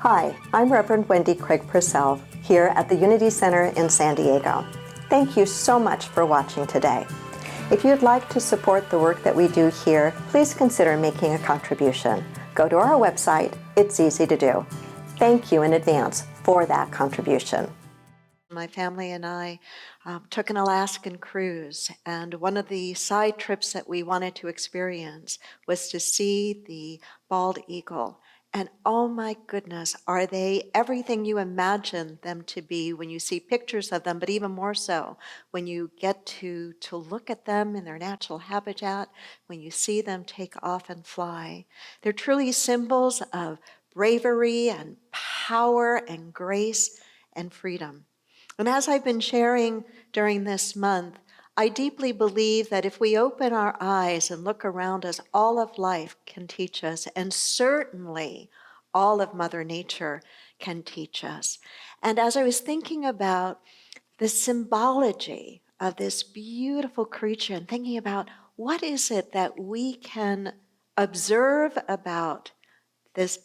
Hi, I'm Reverend Wendy Craig-Purcell here at the Unity Center in San Diego. Thank you so much for watching today. If you'd like to support the work that we do here, please consider making a contribution. Go to our website. It's easy to do. Thank you in advance for that contribution. My family and I took an Alaskan cruise, and one of the side trips that we wanted to experience was to see the bald eagle. And oh my goodness, are they everything you imagine them to be when you see pictures of them, but even more so when you get to look at them in their natural habitat, when you see them take off and fly. They're truly symbols of bravery and power and grace and freedom. And as I've been sharing during this month, I deeply believe that if we open our eyes and look around us, all of life can teach us, and certainly all of Mother Nature can teach us. And as I was thinking about the symbology of this beautiful creature and thinking about what is it that we can observe about this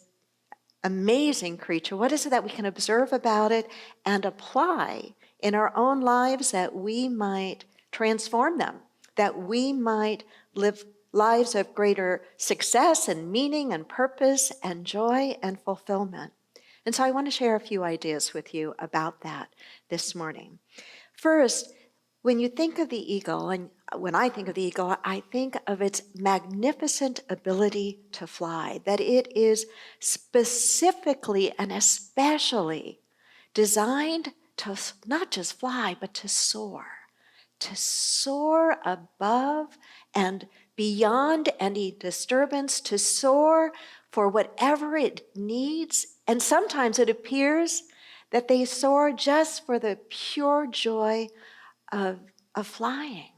amazing creature, what is it that we can observe about it and apply in our own lives that we might transform them, that we might live lives of greater success and meaning and purpose and joy and fulfillment. And so I want to share a few ideas with you about that this morning. First, when you think of the eagle, and when I think of the eagle, I think of its magnificent ability to fly, that it is specifically and especially designed to not just fly, but to soar above and beyond any disturbance, to soar for whatever it needs. And sometimes it appears that they soar just for the pure joy of flying.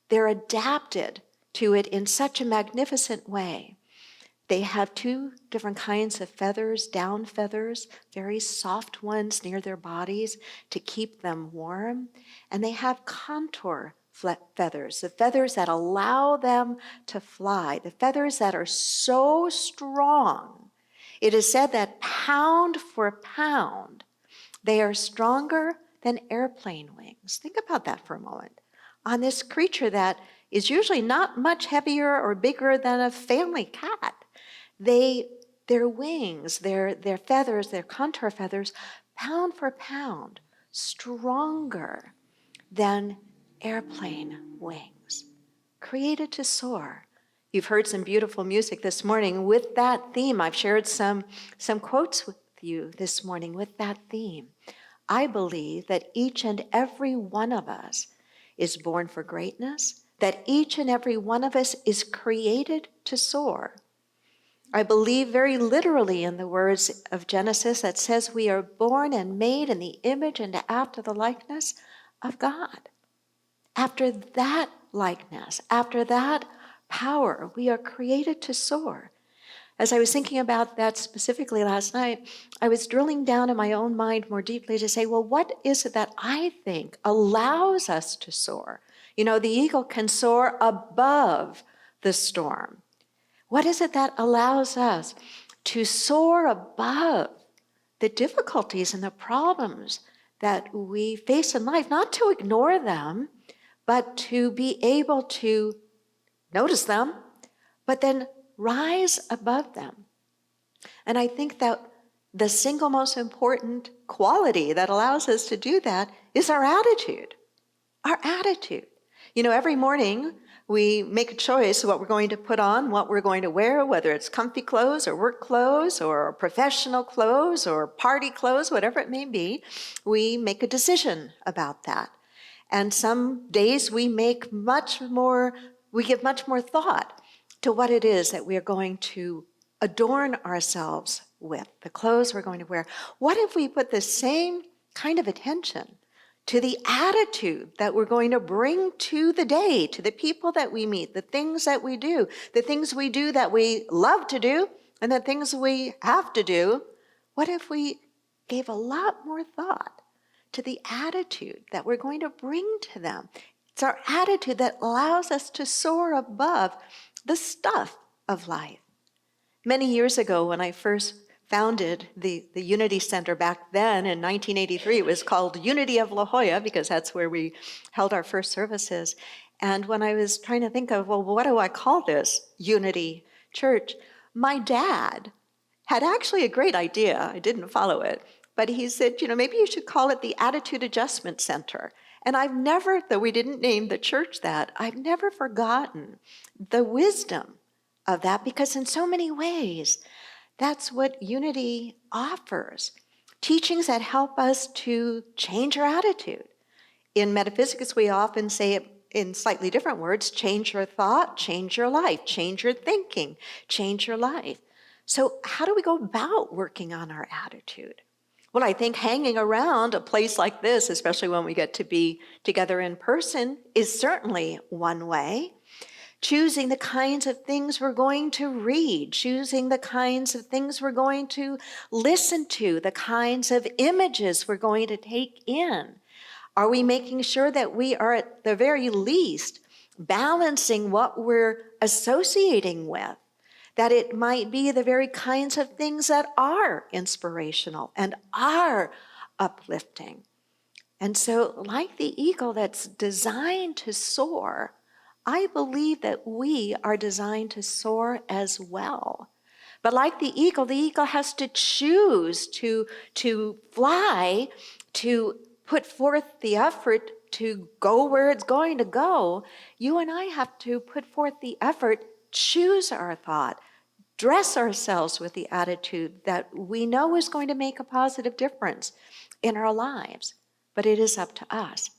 They're adapted to it in such a magnificent way. They have two different kinds of feathers, down feathers, very soft ones near their bodies to keep them warm. And they have contour feathers, the feathers that allow them to fly, the feathers that are so strong. It is said that pound for pound, they are stronger than airplane wings. Think about that for a moment. On this creature that is usually not much heavier or bigger than a family cat, their wings, their feathers, their contour feathers, pound for pound, stronger than airplane wings, created to soar. You've heard some beautiful music this morning with that theme. I've shared some quotes with you this morning with that theme. I believe that each and every one of us is born for greatness, that each and every one of us is created to soar. I believe very literally in the words of Genesis that says we are born and made in the image and after the likeness of God. After that likeness, after that power, we are created to soar. As I was thinking about that specifically last night, I was drilling down in my own mind more deeply to say, well, what is it that I think allows us to soar? You know, the eagle can soar above the storm. What is it that allows us to soar above the difficulties and the problems that we face in life? Not to ignore them, but to be able to notice them, but then rise above them. And I think that the single most important quality that allows us to do that is our attitude. Our attitude. You know, every morning we make a choice of what we're going to put on, what we're going to wear, whether it's comfy clothes or work clothes or professional clothes or party clothes, whatever it may be. We make a decision about that. And some days we give much more thought to what it is that we are going to adorn ourselves with, the clothes we're going to wear. What if we put the same kind of attention to the attitude that we're going to bring to the day, to the people that we meet, the things that we do, the things we do that we love to do, and the things we have to do? What if we gave a lot more thought to the attitude that we're going to bring to them? It's our attitude that allows us to soar above the stuff of life. Many years ago, when I first founded the Unity Center back then in 1983. It was called Unity of La Jolla because that's where we held our first services. And when I was trying to think of, well, what do I call this Unity Church? My dad had actually a great idea. I didn't follow it. But he said, maybe you should call it the Attitude Adjustment Center. And I've never, though we didn't name the church that, I've never forgotten the wisdom of that, because in so many ways, that's what Unity offers. Teachings that help us to change our attitude. In metaphysics, we often say it in slightly different words: change your thought, change your life, change your thinking, change your life. So how do we go about working on our attitude? Well, I think hanging around a place like this, especially when we get to be together in person, is certainly one way. Choosing the kinds of things we're going to read, choosing the kinds of things we're going to listen to, the kinds of images we're going to take in. Are we making sure that we are, at the very least, balancing what we're associating with? That it might be the very kinds of things that are inspirational and are uplifting. And so, like the eagle that's designed to soar, I believe that we are designed to soar as well. But like the eagle has to choose to fly, to put forth the effort to go where it's going to go. You and I have to put forth the effort, choose our thought, dress ourselves with the attitude that we know is going to make a positive difference in our lives. But it is up to us.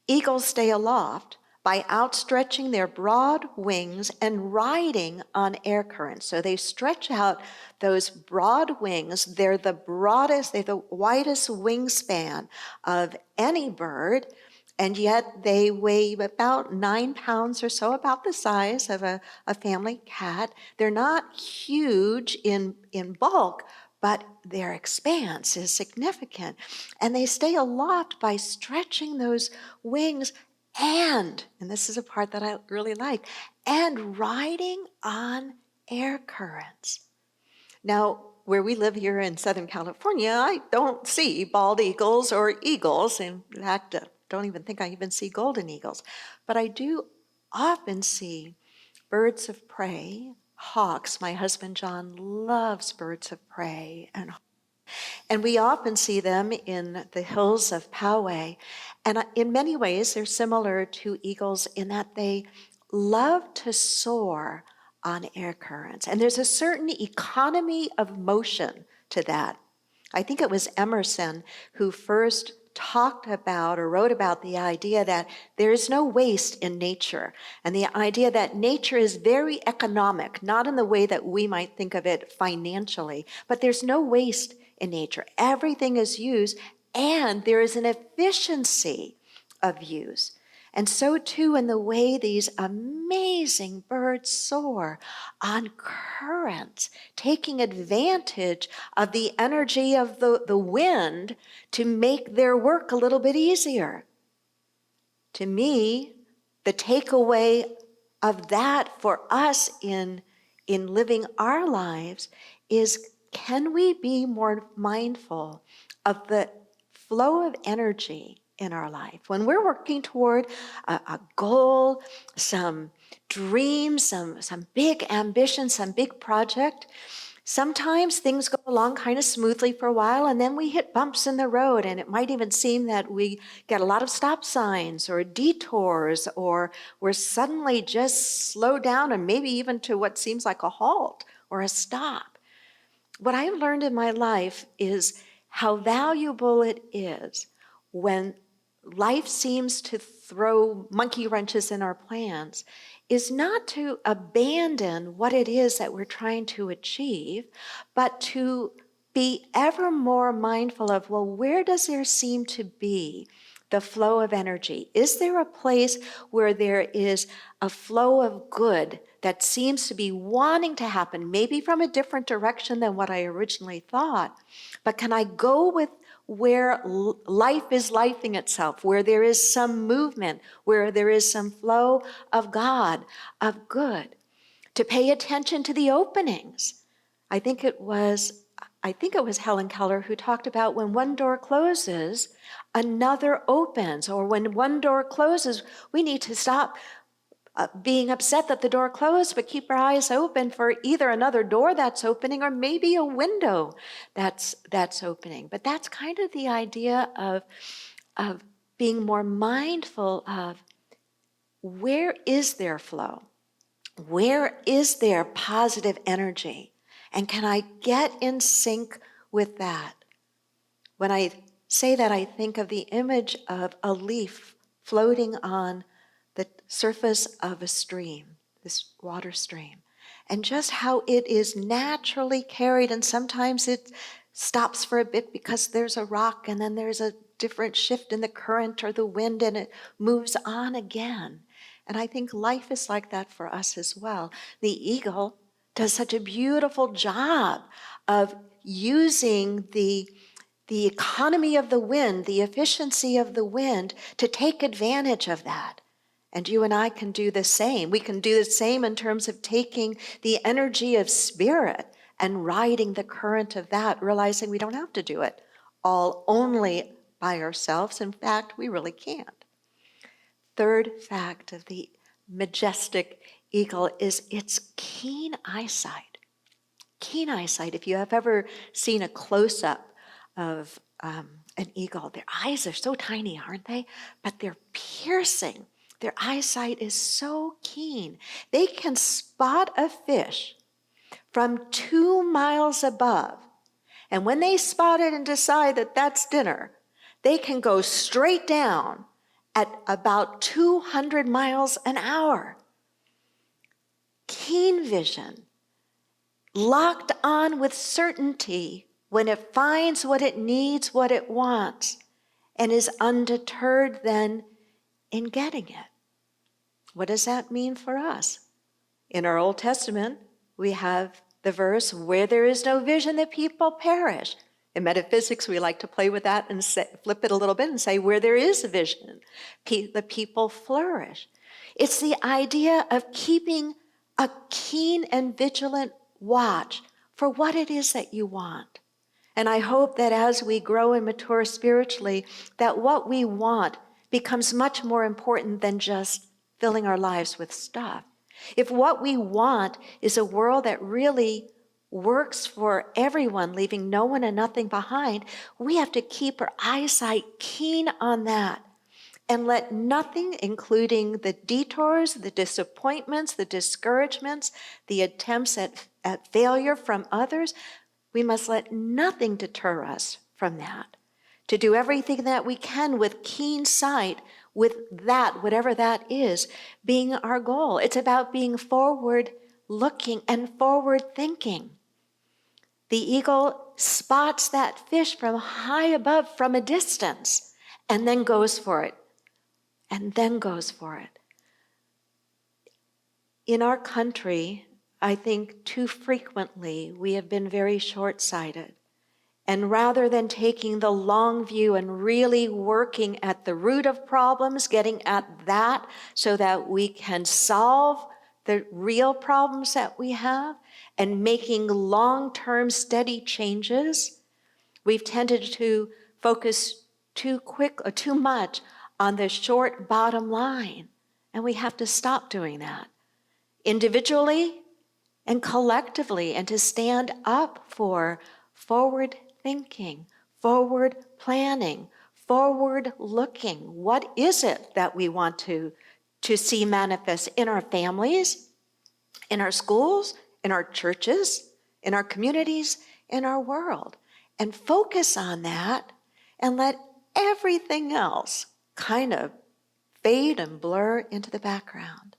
Eagles stay aloft by outstretching their broad wings and riding on air currents. So they stretch out those broad wings. They're the broadest, they're the widest wingspan of any bird, and yet they weigh about 9 pounds or so, about the size of a family cat. They're not huge in bulk, but their expanse is significant. And they stay aloft by stretching those wings and this is a part that I really like, and riding on air currents. Now, where we live here in Southern California, I don't see bald eagles or eagles. In fact, don't even think I even see golden eagles. But I do often see birds of prey, hawks. My husband John loves birds of prey and we often see them in the hills of Poway. And in many ways, they're similar to eagles in that they love to soar on air currents. And there's a certain economy of motion to that. I think it was Emerson who first talked about or wrote about the idea that there is no waste in nature, and the idea that nature is very economic, not in the way that we might think of it financially, but there's no waste in nature. Everything is used, and there is an efficiency of use. And so too in the way these amazing birds soar on currents, taking advantage of the energy of the wind to make their work a little bit easier. To me, the takeaway of that for us in living our lives is, can we be more mindful of the flow of energy in our life? When we're working toward a goal, some dream, some big ambition, some big project, sometimes things go along kind of smoothly for a while, and then we hit bumps in the road, and it might even seem that we get a lot of stop signs or detours, or we're suddenly just slowed down and maybe even to what seems like a halt or a stop. What I've learned in my life is how valuable it is when life seems to throw monkey wrenches in our plans, is not to abandon what it is that we're trying to achieve, but to be ever more mindful of, well, where does there seem to be the flow of energy? Is there a place where there is a flow of good that seems to be wanting to happen, maybe from a different direction than what I originally thought? But can I go with where life is lifing itself, where there is some movement, where there is some flow of God, of good? To pay attention to the openings, I think it was Helen Keller who talked about when one door closes, another opens, or when one door closes, we need to stop being upset that the door closed, but keep our eyes open for either another door that's opening or maybe a window that's opening. But that's kind of the idea of being more mindful of where is there flow? Where is there positive energy? And can I get in sync with that? When I say that, I think of the image of a leaf floating on the surface of a stream, this water stream, and just how it is naturally carried. And sometimes it stops for a bit because there's a rock, and then there's a different shift in the current or the wind, and it moves on again. And I think life is like that for us as well. The eagle does such a beautiful job of using the economy of the wind, the efficiency of the wind, to take advantage of that. And you and I can do the same. We can do the same in terms of taking the energy of spirit and riding the current of that, realizing we don't have to do it all only by ourselves. In fact, we really can't. Third fact of the majestic eagle is its keen eyesight. Keen eyesight. If you have ever seen a close-up of an eagle, their eyes are so tiny, aren't they? But they're piercing. Their eyesight is so keen. They can spot a fish from 2 miles above. And when they spot it and decide that that's dinner, they can go straight down at about 200 miles an hour. Keen vision, locked on with certainty when it finds what it needs, what it wants, and is undeterred then in getting it. What does that mean for us? In our Old Testament, we have the verse, where there is no vision, the people perish. In metaphysics, we like to play with that and flip it a little bit and say, where there is a vision, the people flourish. It's the idea of keeping a keen and vigilant watch for what it is that you want. And I hope that as we grow and mature spiritually, that what we want becomes much more important than just filling our lives with stuff. If what we want is a world that really works for everyone, leaving no one and nothing behind, we have to keep our eyesight keen on that and let nothing, including the detours, the disappointments, the discouragements, the attempts at failure from others, we must let nothing deter us from that. To do everything that we can with keen sight, with that, whatever that is, being our goal. It's about being forward looking and forward thinking. The eagle spots that fish from high above, from a distance, and then goes for it. And then goes for it. In our country, I think too frequently we have been very short-sighted. And rather than taking the long view and really working at the root of problems, getting at that so that we can solve the real problems that we have and making long-term steady changes, we've tended to focus too much on the short bottom line. And we have to stop doing that individually and collectively, and to stand up for forward thinking, forward planning, forward looking. What is it that we want to see manifest in our families, in our schools, in our churches, in our communities, in our world? And focus on that and let everything else kind of fade and blur into the background.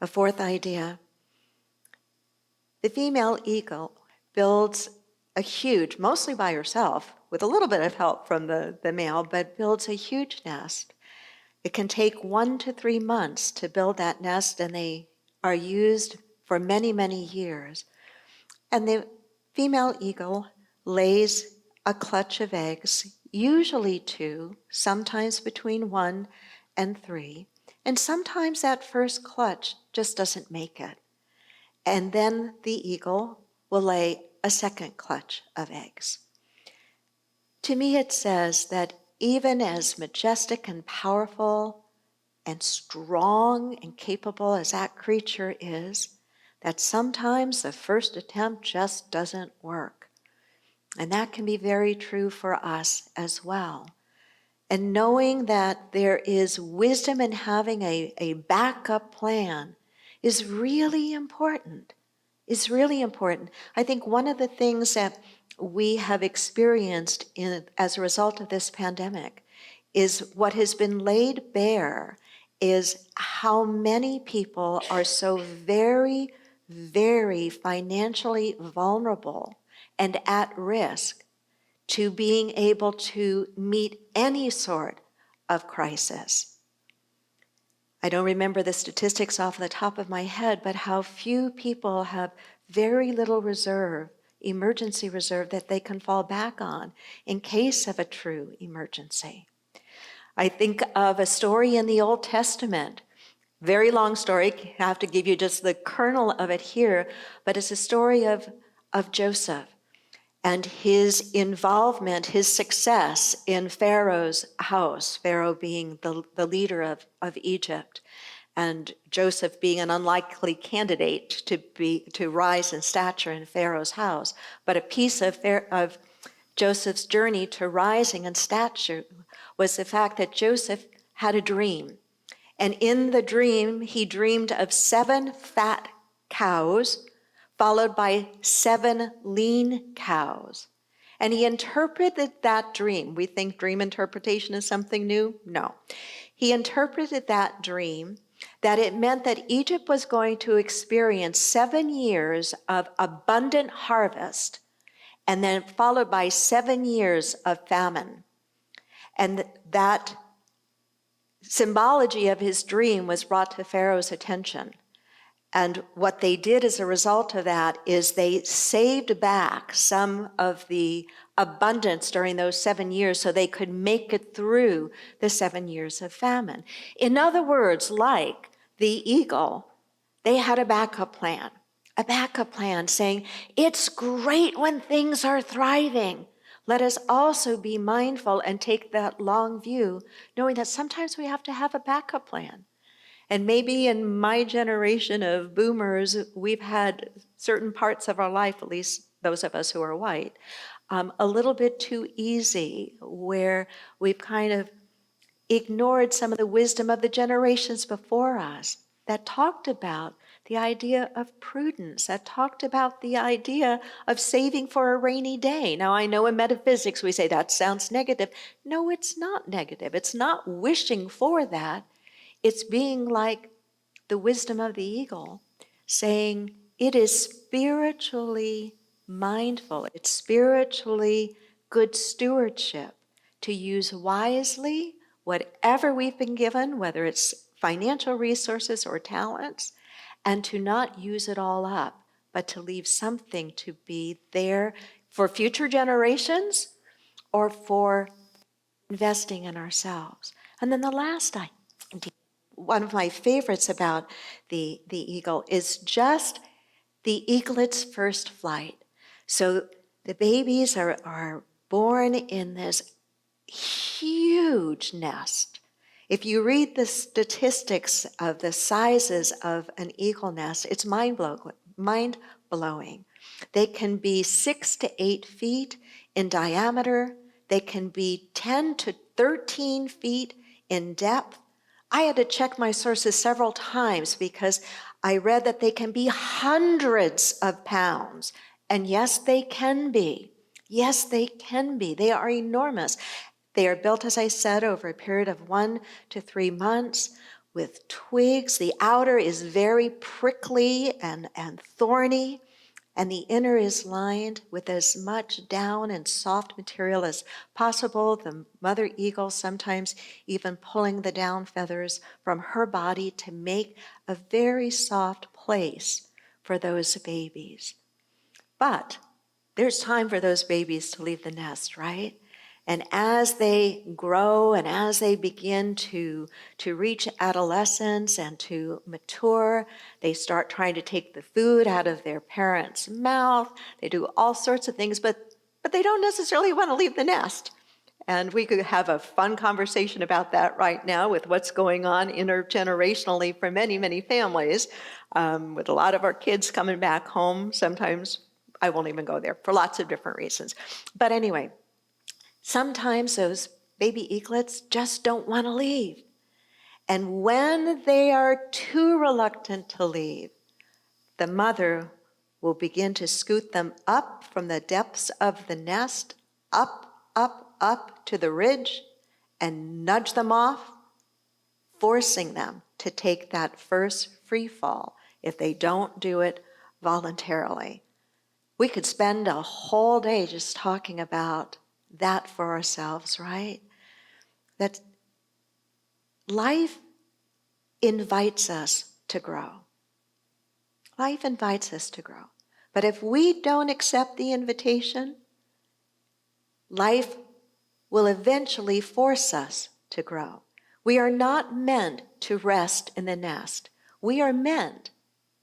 A fourth idea, the female eagle builds a huge, mostly by herself, with a little bit of help from the male, but builds a huge nest. It can take 1 to 3 months to build that nest, and they are used for many, many years. And the female eagle lays a clutch of eggs, usually 2, sometimes between 1 and 3, and sometimes that first clutch just doesn't make it. and then the eagle will lay a second clutch of eggs. To me, it says that even as majestic and powerful and strong and capable as that creature is, that sometimes the first attempt just doesn't work. And that can be very true for us as well. And knowing that there is wisdom in having a backup plan is really important. Is really important. I think one of the things that we have experienced as a result of this pandemic is what has been laid bare is how many people are so very, very financially vulnerable and at risk to being able to meet any sort of crisis. I don't remember the statistics off the top of my head, but how few people have very little reserve, emergency reserve, that they can fall back on in case of a true emergency. I think of a story in the Old Testament, very long story, I have to give you just the kernel of it here, but it's a story of Joseph and his involvement, his success in Pharaoh's house, Pharaoh being the leader of Egypt, and Joseph being an unlikely candidate to rise in stature in Pharaoh's house. But a piece of Joseph's journey to rising in stature was the fact that Joseph had a dream. And in the dream, he dreamed of 7 fat cows, followed by 7 lean cows. And he interpreted that dream. We think dream interpretation is something new? No. He interpreted that dream that it meant that Egypt was going to experience 7 years of abundant harvest, and then followed by 7 years of famine. And that symbology of his dream was brought to Pharaoh's attention. And what they did as a result of that is they saved back some of the abundance during those 7 years so they could make it through the 7 years of famine. In other words, like the eagle, they had a backup plan saying, it's great when things are thriving. Let us also be mindful and take that long view, knowing that sometimes we have to have a backup plan. And maybe in my generation of boomers, we've had certain parts of our life, at least those of us who are white, a little bit too easy, where we've kind of ignored some of the wisdom of the generations before us that talked about the idea of prudence, that talked about the idea of saving for a rainy day. Now, I know in metaphysics we say that sounds negative. No, it's not negative. It's not wishing for that. It's being like the wisdom of the eagle, saying it is spiritually mindful, it's spiritually good stewardship to use wisely whatever we've been given, whether it's financial resources or talents, and to not use it all up, but to leave something to be there for future generations or for investing in ourselves. And then the last idea, one of my favorites about the eagle is just the eaglet's first flight. So the babies are born in this huge nest. If you read the statistics of the sizes of an eagle nest, it's mind-blowing. They can be 6 to 8 feet in diameter. They can be 10 to 13 feet in depth. I had to check my sources several times because I read that they can be hundreds of pounds. And yes, they can be. Yes, they can be. They are enormous. They are built, as I said, over a period of 1 to 3 months with twigs. The outer is very prickly and thorny, and the inner is lined with as much down and soft material as possible, the mother eagle sometimes even pulling the down feathers from her body to make a very soft place for those babies. But there's time for those babies to leave the nest, right? And as they grow and as they begin to reach adolescence and to mature, they start trying to take the food out of their parents' mouth. They do all sorts of things, but they don't necessarily want to leave the nest. And we could have a fun conversation about that right now with what's going on intergenerationally for many, many families, with a lot of our kids coming back home. Sometimes I won't even go there for lots of different reasons. But anyway, sometimes those baby eaglets just don't want to leave. And when they are too reluctant to leave, the mother will begin to scoot them up from the depths of the nest, up to the ridge, and nudge them off, forcing them to take that first free fall if they don't do it voluntarily. We could spend a whole day just talking about that for ourselves, right? That life invites us to grow. Life invites us to grow. But if we don't accept the invitation, life will eventually force us to grow. We are not meant to rest in the nest. We are meant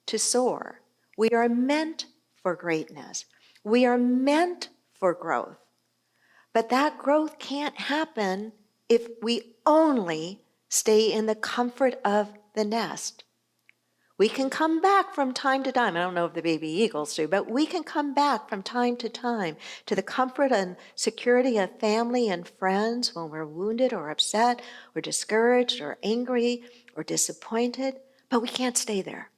to soar. We are meant for greatness. We are meant for growth. But that growth can't happen if we only stay in the comfort of the nest. We can come back from time to time. I don't know if the baby eagles do, but we can come back from time to time to the comfort and security of family and friends when we're wounded or upset or discouraged or angry or disappointed, but we can't stay there.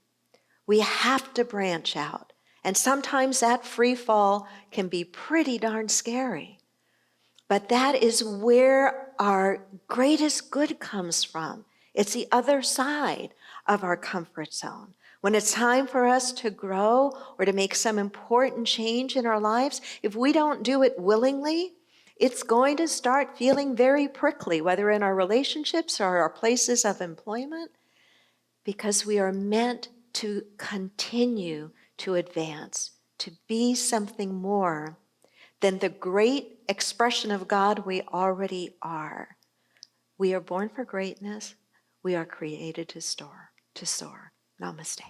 We have to branch out. And sometimes that free fall can be pretty darn scary. But that is where our greatest good comes from. It's the other side of our comfort zone. When it's time for us to grow or to make some important change in our lives, if we don't do it willingly, it's going to start feeling very prickly, whether in our relationships or our places of employment, because we are meant to continue to advance, to be something more than the great expression of God we already are. We are born for greatness. We are created to soar. Namaste.